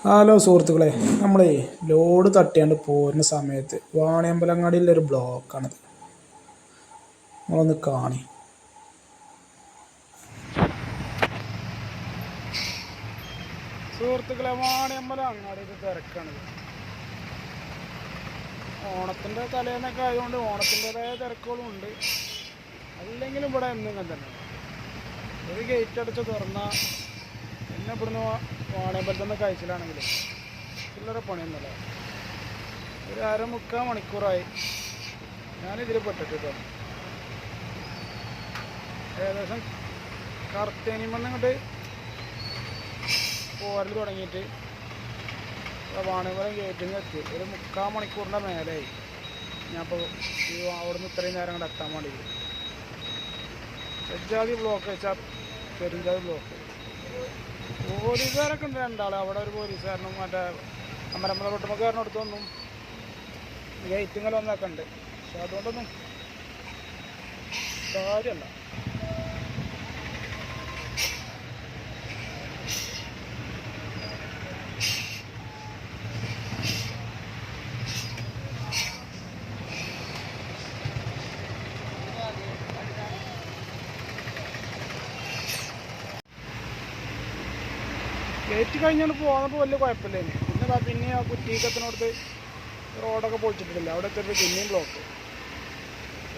Hello സുഹൃത്തുക്കളെ, നമ്മളേ load തട്ടിയാണ്ട് പോരുന്ന സമയത്ത് വാണിയമ്പലങ്ങാടിയിലൊരു ബ്ലോക്കാണത്. നമ്മളൊന്ന് കാണി. സുഹൃത്തുക്കളെ, വാണിയമ്പലം അങ്ങാടിയിൽ തിരക്കാണിത്. ഓണത്തിൻ്റെ തലേന്നൊക്കെ ആയതുകൊണ്ട് ഓണത്തിൻ്റെതായ തിരക്കുകളും ഉണ്ട്. അല്ലെങ്കിലും ഇവിടെ എന്നും തന്നെ ഒരു ഗേറ്റ് അടച്ച് തുറന്നാൽ പിന്നെ ഇവിടുന്ന് വാണിയമ്പലത്തിൽ നിന്ന് കഴിച്ചിലാണെങ്കിലും ചില്ലറ പണിയൊന്നുമല്ല. ഒരു അരമുക്കാൽ മണിക്കൂറായി ഞാനിതിൽ പെട്ടിട്ട്. ഏകദേശം കർത്തേനിമന്നിങ്ങോട്ട് പോരൽ തുടങ്ങിയിട്ട് വാണിയമ്പലം ഗേറ്റിൽ എത്തി ഒരു മുക്കാൽ മണിക്കൂറിൻ്റെ മേലെയായി. ഞാനിപ്പോൾ അവിടുന്ന് ഇത്രയും നേരം അങ്ങോട്ട് എത്താൻ വേണ്ടിയിട്ട് സെജ്ജാതി ബ്ലോക്ക് വെച്ചാൽ പെരുഞ്ചാതി ബ്ലോക്ക്. പോലീസുകാരൊക്കെ ഉണ്ട് രണ്ടാൾ. അവിടെ ഒരു പോലീസുകാരനും മറ്റേ അമരമ്പല വെട്ടുമക്കാരനടുത്തൊന്നും ഗേറ്റിങ്ങലൊന്നൊക്കെ ഉണ്ട്. പക്ഷെ അതുകൊണ്ടൊന്നും കാര്യമല്ല. ഗേറ്റ് കഴിഞ്ഞാൽ പോകുന്നപ്പോൾ വലിയ കുഴപ്പമില്ലേന്. പിന്നെ ആ കുറ്റീക്കത്തിനോടത്ത് റോഡൊക്കെ പൊളിച്ചിട്ടില്ല. അവിടെ എത്തിയിട്ട് പിന്നെയും ബ്ലോക്ക്.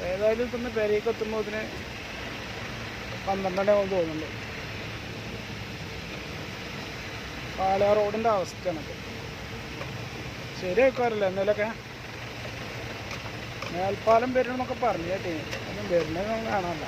ഏതായാലും ഇപ്പം പെരേക്ക് എത്തുമ്പോൾ ഇതിന് 12 ആകുമെന്ന് തോന്നുന്നുണ്ട്. പാലാ റോഡിൻ്റെ അവസ്ഥയാണത്. ശരിയാക്കാറില്ല. എന്നാലൊക്കെ മേൽപ്പാലം വരണമെന്നൊക്കെ പറഞ്ഞു കേട്ടേ. ഒന്നും വരുന്നതൊന്നും കാണാനില്ല.